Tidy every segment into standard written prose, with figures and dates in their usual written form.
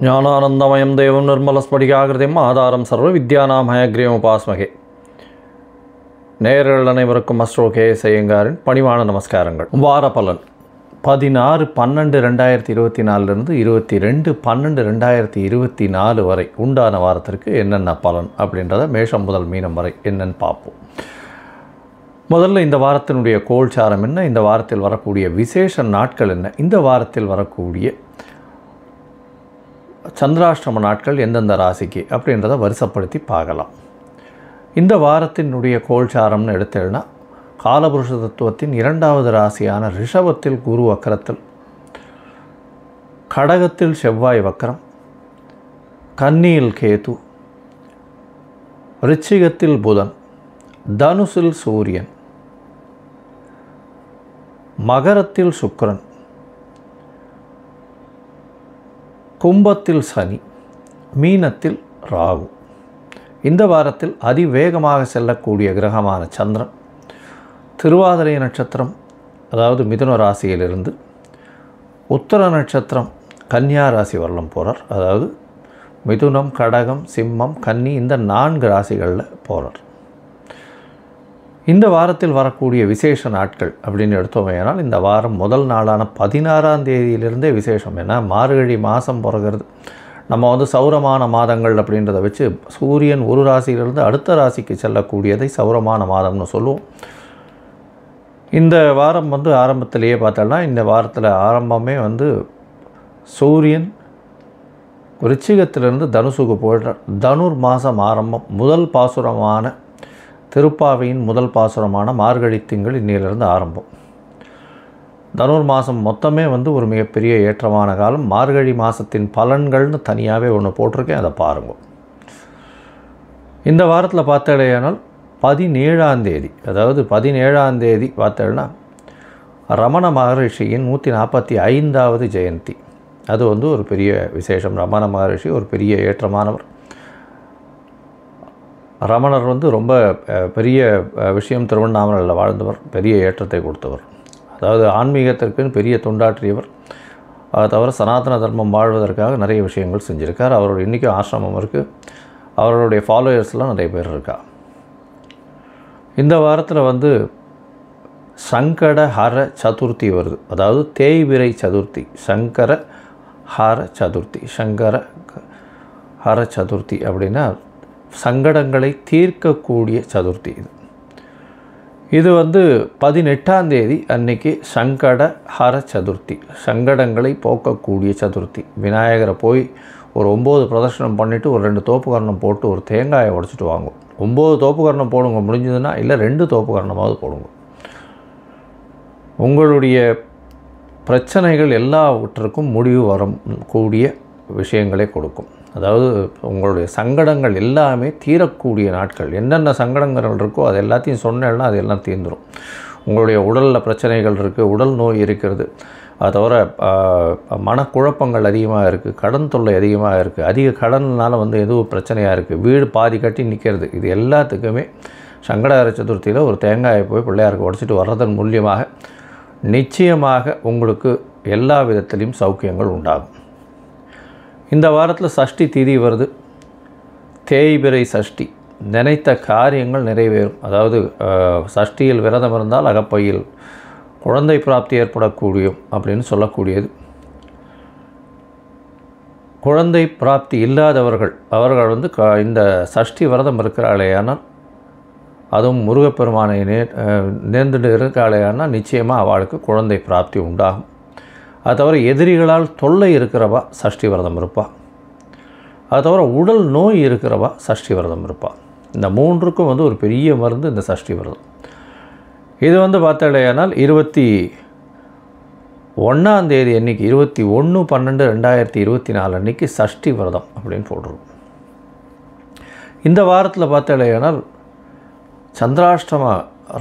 ஞானானந்தமயம் தேவம் நிர்மலஸ்படிகாகிருதிம் ஆதாரம் சர்வ வித்யானாம் ஹயக்ரீவம் உபாஸ்மகே. நேயர்கள் அனைவருக்கும் அஸ்ட்ரோ கே.எஸ். ஐயங்காரின் பணிவான நமஸ்காரங்கள். வார பலன் 16/12/2024 22/12/2024 வரை உண்டான வாரத்திற்கு என்னென்ன பலன் அப்படின்றத மேஷம் முதல் மீனம் வரை என்னென்னு பார்ப்போம். முதல்ல இந்த வாரத்தினுடைய கோல்சாரம் என்ன, இந்த வாரத்தில் வரக்கூடிய விசேஷ நாட்கள் என்ன, இந்த வாரத்தில் வரக்கூடிய சந்திராஷ்டம நாட்கள் எந்தெந்த ராசிக்கு அப்படின்றத வரிசைப்படுத்தி பார்க்கலாம். இந்த வாரத்தினுடைய கோல்சாரம்னு எடுத்தேன்னா காலபுருஷ தத்துவத்தின் 2வது ராசியான ரிஷபத்தில் குரு வக்கரத்தில், கடகத்தில் செவ்வாய் வக்கரம், கன்னியில் கேது, ரிச்சிகத்தில் புதன், தனுசில் சூரியன், மகரத்தில் சுக்கிரன், கும்பத்தில் சனி, மீனத்தில் ராகு. இந்த வாரத்தில் அதிவேகமாக செல்லக்கூடிய கிரகமான சந்திரன் திருவாதிரை நட்சத்திரம் அதாவது மிதுன ராசியிலிருந்து உத்தர நட்சத்திரம் கன்னியா ராசி வரலும் போகிறார். அதாவது மிதுனம், கடகம், சிம்மம், கன்னி இந்த 4 ராசிகளில் போகிறார். இந்த வாரத்தில் வரக்கூடிய விசேஷ நாட்கள் அப்படின்னு எடுத்தோமேனால் இந்த வாரம் முதல் நாளான 16ஆம் தேதியிலிருந்தே விசேஷம். ஏன்னா மார்கழி மாதம் பிறகுறது. நம்ம சௌரமான மாதங்கள் அப்படின்றத வச்சு சூரியன் ஒரு ராசியிலிருந்து அடுத்த ராசிக்கு செல்லக்கூடியதை சௌரமான மாதம்னு சொல்லுவோம். இந்த வாரம் ஆரம்பத்திலேயே பார்த்தோம்னா இந்த வாரத்தில் ஆரம்பமே சூரியன் ரிச்சிகத்திலிருந்து தனுசுக்கு போயிடுறார். தனுர் மாதம் ஆரம்பம். முதல் பாசுரமான திருப்பாவையின் முதல் பாசுரமான மார்கழி திங்கள் இன்னிலிருந்து ஆரம்பம். தனுர் மாதம் மொத்தமே ஒரு மிகப்பெரிய ஏற்றமான காலம். மார்கழி மாதத்தின் பலன்கள்னு தனியாகவே ஒன்று போட்டிருக்கேன், அதை பாருங்கள். இந்த வாரத்தில் பார்த்தேனால் 17ஆம் தேதி அதாவது 17ஆம் தேதி பார்த்தேன்னா ரமண மகரிஷியின் 145வது ஜெயந்தி. அது ஒரு பெரிய விசேஷம். ரமண மகரிஷி ஒரு பெரிய ஏற்றமானவர். ரமணர் ரொம்ப பெரிய விஷயம் திருவண்ணாமலையில் வாழ்ந்தவர், பெரிய ஏற்றத்தை கொடுத்தவர். அதாவது ஆன்மீகத்திற்குன்னு பெரிய தொண்டாற்றியவர். அதை தவிர சனாதன தர்மம் வாழ்வதற்காக நிறைய விஷயங்கள் செஞ்சுருக்கார். அவரோட இன்றைக்கும் ஆசிரமம் இருக்குது. அவர்களுடைய ஃபாலோயர்ஸ்லாம் நிறைய பேர் இருக்கா. இந்த வாரத்தில் சங்கட ஹர சதுர்த்தி வருது. அதாவது தேய்பிரை சதுர்த்தி, சங்கர ஹர சதுர்த்தி. சங்கர ஹர சதுர்த்தி அப்படின்னா சங்கடங்களை தீர்க்கக்கூடிய சதுர்த்தி. இது 18ஆம் தேதி அன்னைக்கு சங்கட ஹர சதுர்த்தி, சங்கடங்களை போக்கக்கூடிய சதுர்த்தி. விநாயகரை போய் ஒரு 9 பிரதர்ஷனம் பண்ணிவிட்டு ஒரு 2 தோப்புக்கரணம் போட்டு ஒரு தேங்காயை உடைச்சிட்டு வாங்கும். 9 தோப்புக்கரணம் போடுங்க முடிஞ்சதுன்னா, இல்லை 2 தோப்புக்கரணமாவது போடுங்க. உங்களுடைய பிரச்சனைகள் எல்லாவற்றுக்கும் முடிவு வரக்கூடிய விஷயங்களை கொடுக்கும். அதாவது உங்களுடைய சங்கடங்கள் எல்லாமே தீரக்கூடிய நாட்கள். என்னென்ன சங்கடங்கள் இருக்கோ அது எல்லாத்தையும் சொன்னேன்னா அது எல்லாம் தீர்ந்துடும். உங்களுடைய உடலில் பிரச்சனைகள் இருக்குது, உடல் நோய் இருக்கிறது, அது தவிர மனக்குழப்பங்கள் அதிகமாக இருக்குது, கடன் தொல்லை அதிகமாக இருக்குது, அதிக கடனால் எதுவும் பிரச்சனையாக இருக்குது, வீடு பாதி கட்டி நிற்கிறது. இது எல்லாத்துக்குமே சங்கடஹர சதுர்த்தியில் ஒரு தேங்காயை போய் பிள்ளையாருக்கு உடைச்சிட்டு வர்றதன் மூலியமாக நிச்சயமாக உங்களுக்கு எல்லா விதத்திலையும் சௌக்கியங்கள் உண்டாகும். இந்த வாரத்தில் சஷ்டி திதி வருது. தேய்பிரை சஷ்டி. நினைத்த காரியங்கள் நிறைவேறும். அதாவது சஷ்டியில் விரதம் இருந்தால் அகப்பையில் குழந்தை பிராப்தி ஏற்படக்கூடியும் அப்படின்னு சொல்லக்கூடியது. குழந்தை பிராப்தி இல்லாதவர்கள் அவர்கள் இந்த சஷ்டி விரதம் இருக்கிறாளேயானால், அதுவும் முருகப்பெருமானை நேர்ந்துட்டு இருக்கிறாளேயானால் நிச்சயமாக அவளுக்கு குழந்தை பிராப்தி உண்டாகும். அது தவிர எதிரிகளால் தொல்லை இருக்கிறவா சஷ்டி விரதம் இருப்பாள். அது தவிர உடல் நோய் இருக்கிறவா சஷ்டி விரதம் இருப்பாள். இந்த 3க்கும் ஒரு பெரிய மருந்து இந்த சஷ்டி விரதம். இது பார்த்தாலேயானால் 21ஆம் தேதி அன்றைக்கி 21/12/2024 அன்றைக்கி சஷ்டி விரதம் அப்படின்னு போடுறோம். இந்த வாரத்தில் பார்த்தாலேயானால் சந்திராஷ்டம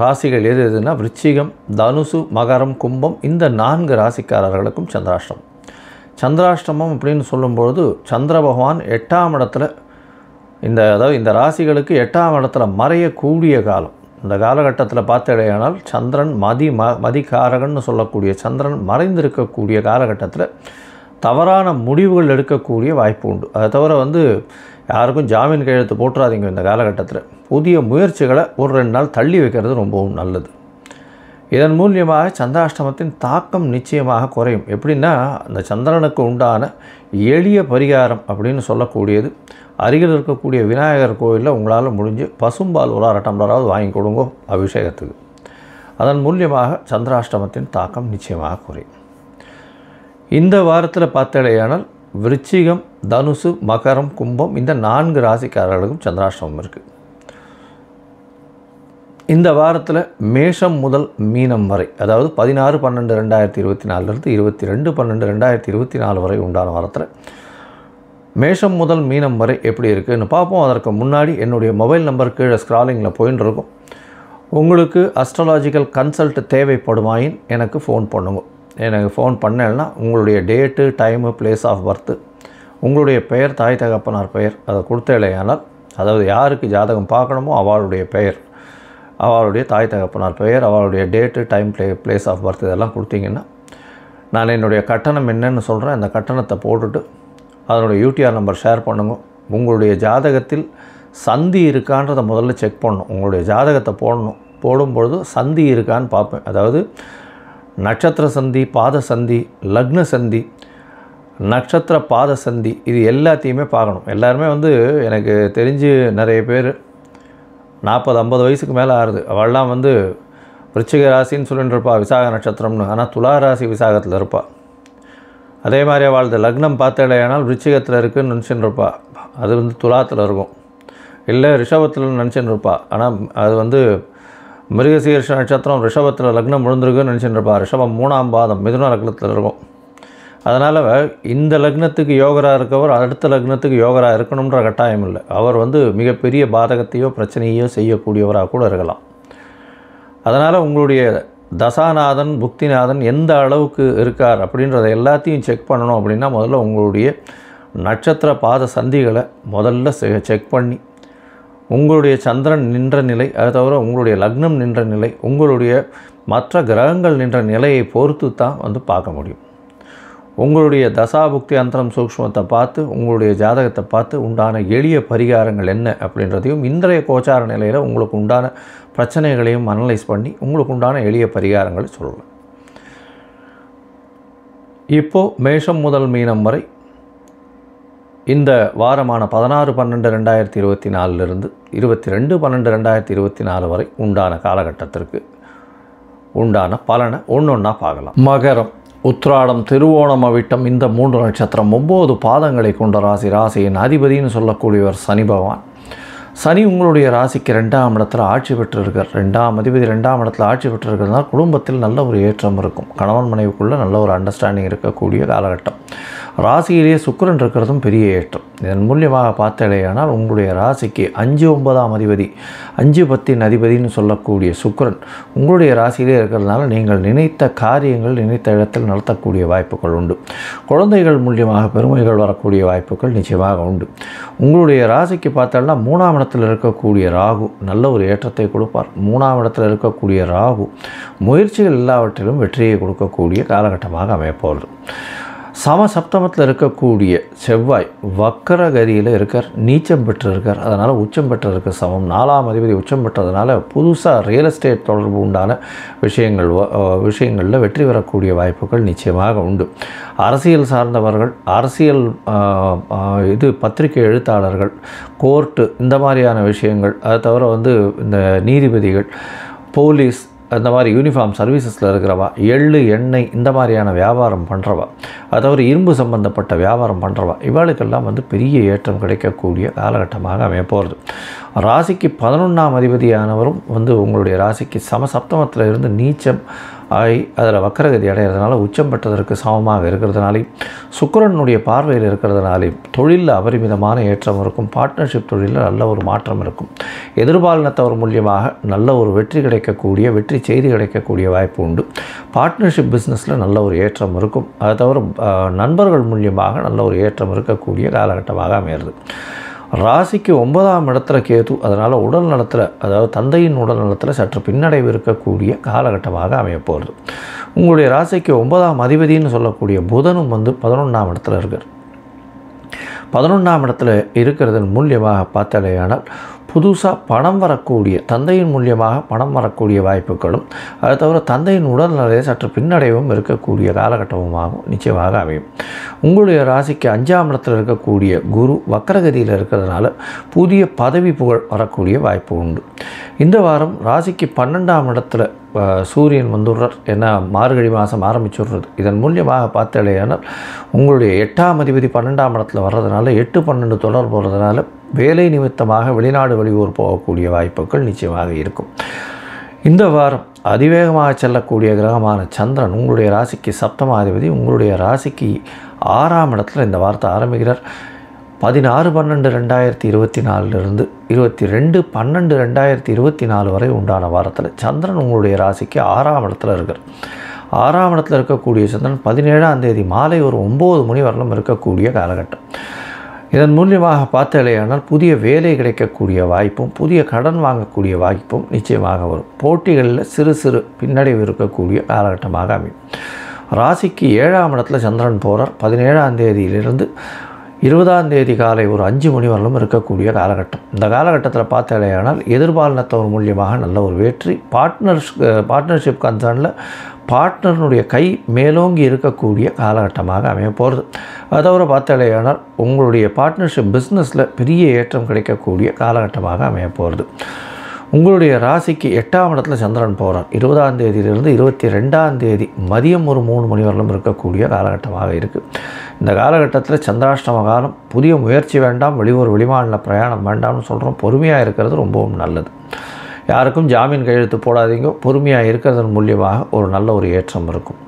ராசிகள் எதுனா விருச்சிகம், தனுசு, மகரம், கும்பம் இந்த 4 ராசிக்காரர்களுக்கும் சந்திராஷ்டமம். சந்திராஷ்டமம் அப்படின்னு சொல்லும்பொழுது சந்திர பகவான் 8ஆம் இடத்துல அதாவது இந்த ராசிகளுக்கு 8ஆம் இடத்துல மறையக்கூடிய காலம். இந்த காலகட்டத்தில் பார்த்தடையானால் சந்திரன் மதிகாரகன்னு சொல்லக்கூடிய சந்திரன் மறைந்திருக்கக்கூடிய காலகட்டத்தில் தவறான முடிவுகள் எடுக்கக்கூடிய வாய்ப்பு உண்டு. அதை தவிர யாருக்கும் ஜாமீன் கையெழுத்து போட்டுறாதீங்க. இந்த காலகட்டத்தில் புதிய முயற்சிகளை ஒரு 2 நாள் தள்ளி வைக்கிறது ரொம்பவும் நல்லது. இதன் மூலியமாக சந்திராஷ்டமத்தின் தாக்கம் நிச்சயமாக குறையும். எப்படின்னா, அந்த சந்திரனுக்கு உண்டான எளிய பரிகாரம் அப்படின்னு சொல்லக்கூடியது, அருகில் இருக்கக்கூடிய விநாயகர் கோயிலில் உங்களால் முடிஞ்சு பசும்பால் ஒரு 1/2 டம்ளராவது வாங்கி கொடுங்க அபிஷேகத்துக்கு. அதன் மூலியமாக சந்திராஷ்டமத்தின் தாக்கம் நிச்சயமாக குறையும். இந்த வாரத்தில் பார்த்தடையானால் விருச்சிகம், தனுசு, மகரம், கும்பம் இந்த 4 ராசிக்காரர்களுக்கும் சந்திராஷ்டமம் இருக்குது. இந்த வாரத்தில் மேஷம் முதல் மீனம் வரை, அதாவது 16/12/2024 22/12/2024 வரை உண்டான வாரத்தில் மேஷம் முதல் மீனம் வரை எப்படி இருக்குதுன்னு பார்ப்போம். அதற்கு முன்னாடி என்னுடைய மொபைல் நம்பர் கீழே ஸ்க்ராலிங்கில் போயின்னு இருக்கும். உங்களுக்கு அஸ்ட்ராலாஜிக்கல் கன்சல்ட் தேவைப்படுமாயின் எனக்கு ஃபோன் பண்ணுங்க. எனக்கு ஃபோன் பண்ணேன்னா உங்களுடைய date, time, place of birth, உங்களுடைய பெயர், தாய் தகப்பனார் பெயர் அதை கொடுத்தேலையானால், அதாவது யாருக்கு ஜாதகம் பார்க்கணுமோ அவளுடைய பெயர், அவளுடைய தாய் தகப்பனார் பெயர், அவளுடைய date, time, place of birth இதெல்லாம் கொடுத்தீங்கன்னா நான் என்னுடைய கட்டணம் என்னன்னு சொல்கிறேன். அந்த கட்டணத்தை போட்டுட்டு அதனுடைய யூடிஆர் நம்பர் ஷேர் பண்ணுங்க. உங்களுடைய ஜாதகத்தில் சந்தி இருக்கான்றதை முதல்ல செக் பண்ணணும். உங்களுடைய ஜாதகத்தை போடும்பொழுது சந்தி இருக்கான்னு பார்ப்பேன். அதாவது நட்சத்திர சந்தி, பாத சந்தி, லக்ன சந்தி, நட்சத்திர பாத சந்தி இது எல்லாத்தையுமே பார்க்கணும். எல்லாருமே எனக்கு தெரிஞ்சு நிறைய பேர் 40-50 வயசுக்கு மேலே ஆகுது. அவள்லாம் விருச்சிக ராசின்னு சொல்லிட்டு இருப்பா, விசாக நட்சத்திரம்னு. ஆனால் துலா ராசி விசாகத்தில் இருப்பாள். அதே மாதிரி அவளது லக்னம் பார்த்தடையானால் விருச்சிகத்தில் இருக்குதுன்னு நினச்சின்னு இருப்பா, அது துலாத்தில் இருக்கும். இல்லை ரிஷபத்தில் நினச்சின்னு இருப்பா, ஆனால் அது மிருகசீர்ஷ நட்சத்திரம் ரிஷபத்தில் லக்னம் விழுந்திருக்குன்னு நினச்சின்னு இருப்பா. ரிஷபம் 3ஆம் பாதம் மிதுன லக்னத்தில் இருக்கும். அதனால் இந்த லக்னத்துக்கு யோகராக இருக்கவர் அடுத்த லக்னத்துக்கு யோகராக இருக்கணுன்ற கட்டாயம் இல்லை. அவர் மிகப்பெரிய பாதகத்தையோ பிரச்சனையோ செய்யக்கூடியவராக கூட இருக்கலாம். அதனால் உங்களுடைய தசாநாதன், புக்திநாதன் எந்த அளவுக்கு இருக்கார் அப்படின்றத எல்லாத்தையும் செக் பண்ணணும். அப்படின்னா முதல்ல உங்களுடைய நட்சத்திர பாத சந்திகளை முதல்ல செக் பண்ணி, உங்களுடைய சந்திரன் நின்ற நிலை, அதை தவிர உங்களுடைய லக்னம் நின்ற நிலை, உங்களுடைய மற்ற கிரகங்கள் நின்ற நிலையை பொறுத்து தான் பார்க்க முடியும். உங்களுடைய தசாபுக்தி அந்தரம் சூக்ஷ்மத்தை பார்த்து, உங்களுடைய ஜாதகத்தை பார்த்து உண்டான எளிய பரிகாரங்கள் என்ன அப்படின்றதையும், இன்றைய கோச்சார நிலையில் உங்களுக்கு உண்டான பிரச்சனைகளையும் அனலைஸ் பண்ணி உங்களுக்கு உண்டான எளிய பரிகாரங்களை சொல்லலாம். இப்போது மேஷம் முதல் மீனம் வரை இந்த வாரமான 16/12/2024 22/12/2024 வரை உண்டான காலகட்டத்திற்கு உண்டான பலனை ஒன்றொன்னா பார்க்கலாம். மகரம், உத்திராடம், திருவோணம், அவிட்டம் இந்த 3 நட்சத்திரம் 9 பாதங்களை கொண்ட ராசி. ராசியின் அதிபதினு சொல்லக்கூடியவர் சனி பகவான். சனி உங்களுடைய ராசிக்கு 2ஆம் இடத்துல ஆட்சி பெற்றிருக்கார். 2ஆம் அதிபதி 2ஆம் இடத்துல ஆட்சி பெற்றிருக்கிறதுனால குடும்பத்தில் நல்ல ஒரு ஏற்றம் இருக்கும். கணவன் மனைவிக்குள்ளே நல்ல ஒரு அண்டர்ஸ்டாண்டிங் இருக்கக்கூடிய காலகட்டம். ராசியிலேயே சுக்கிரன் இருக்கிறதும் பெரிய ஏற்றம். இதன் மூலியமாக பார்த்தடையானால் உங்களுடைய ராசிக்கு 5-9ஆம் அதிபதி, 5-10 அதிபதினு சொல்லக்கூடிய சுக்கிரன் உங்களுடைய ராசியிலே இருக்கிறதுனால நீங்கள் நினைத்த காரியங்கள் நினைத்த இடத்தில் நடத்தக்கூடிய வாய்ப்புகள் உண்டு. குழந்தைகள் மூலியமாக பெருமைகள் வரக்கூடிய வாய்ப்புகள் நிச்சயமாக உண்டு. உங்களுடைய ராசிக்கு பார்த்தாலும் 3ஆம் இடத்தில் இருக்கக்கூடிய ராகு நல்ல ஒரு ஏற்றத்தை கொடுப்பார். 3ஆம் இடத்தில் இருக்கக்கூடிய ராகு முயற்சிகள் எல்லாவற்றிலும் வெற்றியை கொடுக்கக்கூடிய காலகட்டமாக அமையப்போகிறது. சமசப்தமத்தில் இருக்கக்கூடிய செவ்வாய் வக்கரகதியில் இருக்கார், நீச்சம் பெற்றிருக்கார். அதனால் உச்சம் பெற்றிருக்க சமம். 4ஆம் அதிபதி உச்சம் பெற்றதுனால புதுசாக ரியல் எஸ்டேட் தொடர்பு உண்டான விஷயங்களில் வெற்றி பெறக்கூடிய வாய்ப்புகள் நிச்சயமாக உண்டு. அரசியல் சார்ந்தவர்கள், அரசியல் பத்திரிகை எழுத்தாளர்கள், கோர்ட்டு இந்த மாதிரியான விஷயங்கள், அதை தவிர இந்த நீதிபதிகள், போலீஸ் அந்த மாதிரி யூனிஃபார்ம் சர்வீசஸில் இருக்கிறவா, எள்ளு எண்ணெய் இந்த மாதிரியான வியாபாரம் பண்ணுறவா, அதாவது இரும்பு சம்பந்தப்பட்ட வியாபாரம் பண்ணுறவா, இவாளுக்கெல்லாம் பெரிய ஏற்றம் கிடைக்கக்கூடிய காலகட்டமாக அமையப்போகிறது. ராசிக்கு 11ஆம் அதிபதியானவரும் உங்களுடைய ராசிக்கு சமசப்தமத்தில் இருந்து நீச்சம் ஆகி அதில் வக்கரகதி அடைகிறதுனால உச்சம் பெற்றதற்கு சமமாக இருக்கிறதுனாலையும் சுக்கிரனுடைய பார்வையில் இருக்கிறதுனாலையும் தொழிலில் அபரிமிதமான ஏற்றம் இருக்கும். பார்ட்னர்ஷிப் தொழிலில் நல்ல ஒரு மாற்றம் இருக்கும். எதிர்பாலினத்தவர் மூலியமாக நல்ல ஒரு வெற்றி கிடைக்கக்கூடிய, வெற்றி செய்தி கிடைக்கக்கூடிய வாய்ப்பு உண்டு. பார்ட்னர்ஷிப் பிஸ்னஸில் நல்ல ஒரு ஏற்றம் இருக்கும். அதை தவிர நண்பர்கள் மூலியமாக நல்ல ஒரு ஏற்றம் இருக்கக்கூடிய காலகட்டமாக அமைகிறது. ராசிக்கு 9ஆம் இடத்துல கேது, அதனால் உடல் நலத்தில், அதாவது தந்தையின் உடல் நலத்தில் சற்று பின்னடைவு இருக்கக்கூடிய காலகட்டமாக அமையப்போகிறது. உங்களுடைய ராசிக்கு 9ஆம் அதிபதினு சொல்லக்கூடிய புதனும் 11ஆம் இடத்துல இருக்கார். 11ஆம் இடத்துல இருக்கிறதன் மூலியமாக பார்த்தாலேயானால் புதுசாக பணம் வரக்கூடிய, தந்தையின் மூலியமாக பணம் வரக்கூடிய வாய்ப்புகளும், அதை தவிர தந்தையின் உடல்நிலையை சற்று பின்னடைவும் இருக்கக்கூடிய காலகட்டமுமாகவும் நிச்சயமாக அமையும். உங்களுடைய ராசிக்கு 5ஆம் இடத்தில் இருக்கக்கூடிய குரு வக்கரகதியில் இருக்கிறதுனால புதிய பதவி புகழ் வரக்கூடிய வாய்ப்பு உண்டு. இந்த வாரம் ராசிக்கு 12ஆம் இடத்துல சூரியன் வந்துடுறார். ஏன்னா மார்கழி மாதம் ஆரம்பிச்சுடுறது. இதன் மூலியமாக பார்த்தாலேயானால் உங்களுடைய 8ஆம் அதிபதி 12ஆம் இடத்துல வர்றதுனால 8-12 தொடர் போகிறதுனால வேலை நிமித்தமாக வெளிநாடு வெளியூர் போகக்கூடிய வாய்ப்புகள் நிச்சயமாக இருக்கும். இந்த வாரம் அதிவேகமாக செல்லக்கூடிய கிரகமான சந்திரன் உங்களுடைய ராசிக்கு 7ஆம் உங்களுடைய ராசிக்கு 6ஆம் இடத்துல இந்த வாரத்தை ஆரம்பிக்கிறார். 16-12-2024 22-12-2024 வரை உண்டான வாரத்தில் சந்திரன் உங்களுடைய ராசிக்கு 6ஆம் இடத்துல இருக்கார். 6ஆம் இடத்துல இருக்கக்கூடிய சந்திரன் 17ஆம் தேதி மாலை ஒரு 9 மணி வரலும் இருக்கக்கூடிய காலகட்டம். இதன் மூலியமாக பார்த்தாலேயானால் புதிய வேலை கிடைக்கக்கூடிய வாய்ப்பும், புதிய கடன் வாங்கக்கூடிய வாய்ப்பும் நிச்சயமாக வரும். போட்டிகளில் சிறு சிறு பின்னடைவு இருக்கக்கூடிய காலகட்டமாக அமையும். ராசிக்கு 7ஆம் இடத்துல சந்திரன் போகிறார். 17ஆம் தேதியிலிருந்து 20ஆம் தேதி காலை ஒரு 5 மணி வரலும் இருக்கக்கூடிய காலகட்டம். இந்த காலகட்டத்தில் பார்த்தாலேயானால் எதிர்பாலினத்தவர் மூலியமாக நல்ல ஒரு வெற்றி, பார்ட்னர்ஷிப் கன்சர்னில் பார்ட்னருடைய கை மேலோங்கி இருக்கக்கூடிய காலகட்டமாக அமைய போகிறது. அதை தவிர பார்த்தாலேயானால் உங்களுடைய பார்ட்னர்ஷிப் பிஸ்னஸில் பெரிய ஏற்றம் கிடைக்கக்கூடிய காலகட்டமாக அமைய போகிறது. உங்களுடைய ராசிக்கு 8ஆம் இடத்துல சந்திரன் போகிறார். 20ஆம் தேதியிலிருந்து 22ஆம் தேதி மதியம் ஒரு 3 மணி வரலும் இருக்கக்கூடிய காலகட்டமாக இருக்குது. இந்த காலகட்டத்தில் சந்திராஷ்டம காலம். புதிய முயற்சி வேண்டாம், வெளிமாநில பிரயாணம் வேண்டாம்னு சொல்கிறோம். பொறுமையாக இருக்கிறது ரொம்பவும் நல்லது. யாருக்கும் ஜாமீன் கையெழுத்து போடாதீங்க. பொறுமையாக இருக்கிறதன் மூலியமாக ஒரு நல்ல ஒரு ஏற்றம் இருக்கும்.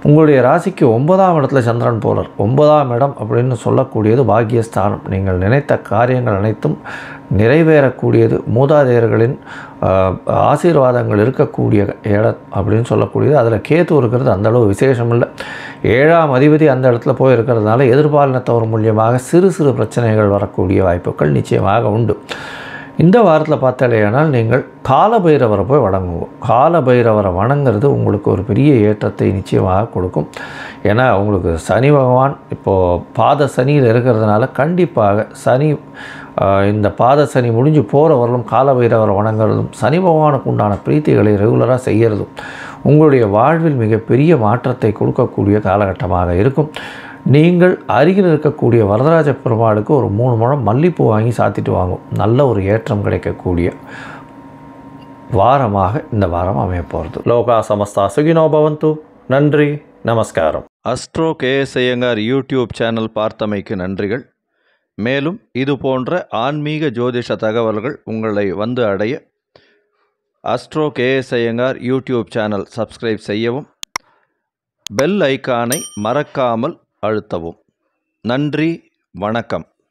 உங்களுடைய ராசிக்கு 9ஆம் இடத்துல சந்திரன் போகிறார். 9ஆம் இடம் அப்படின்னு சொல்லக்கூடியது பாக்கியஸ்தானம். நீங்கள் நினைத்த காரியங்கள் அனைத்தும் நிறைவேறக்கூடியது. மூதாதையர்களின் ஆசீர்வாதங்கள் இருக்கக்கூடிய இடம் அப்படின்னு சொல்லக்கூடியது. அதில் கேத்து இருக்கிறது அந்தளவு விசேஷம் இல்லை. 7ஆம் அதிபதி அந்த இடத்துல போய் இருக்கிறதுனால எதிர்பாலினத்தவர் மூலியமாக சிறு சிறு பிரச்சனைகள் வரக்கூடிய வாய்ப்புகள் நிச்சயமாக உண்டு. இந்த வாரத்தில் பார்த்தாலேயானால் நீங்கள் காலபைரவரை போய் வணங்குவோம். காலபைரவரை வணங்குறது உங்களுக்கு ஒரு பெரிய ஏற்றத்தை நிச்சயமாக கொடுக்கும். ஏன்னா உங்களுக்கு சனி பகவான் இப்போது பாத சனியில் இருக்கிறதுனால கண்டிப்பாக இந்த பாத சனி முடிஞ்சு போகிற வரலும் காலபைரவரை வணங்குறதும் சனி பகவானுக்கு உண்டான பிரீத்திகளை ரெகுலராக செய்கிறதும் உங்களுடைய வாழ்வில் மிகப்பெரிய மாற்றத்தை கொடுக்கக்கூடிய காலகட்டமாக இருக்கும். நீங்கள் அருகில் இருக்கக்கூடிய வரதராஜ பெருமாளுக்கு ஒரு 3 முழம் மல்லிப்பூ வாங்கி சாத்திட்டு வாங்கும். நல்ல ஒரு ஏற்றம் கிடைக்கக்கூடிய வாரமாக இந்த வாரம் அமைய போகிறது. லோகா சமஸ்தா சுகினோ பவந்து. நன்றி, நமஸ்காரம். Astro KS Iyengar YouTube channel பார்த்தமைக்கு நன்றிகள். மேலும் இது போன்ற ஆன்மீக ஜோதிஷ தகவல்கள் உங்களை வந்து அடைய astro KS Iyengar YouTube channel subscribe செய்யவும், பெல் ஐக்கானை மறக்காமல் அழுத்தவும். நன்றி, வணக்கம்.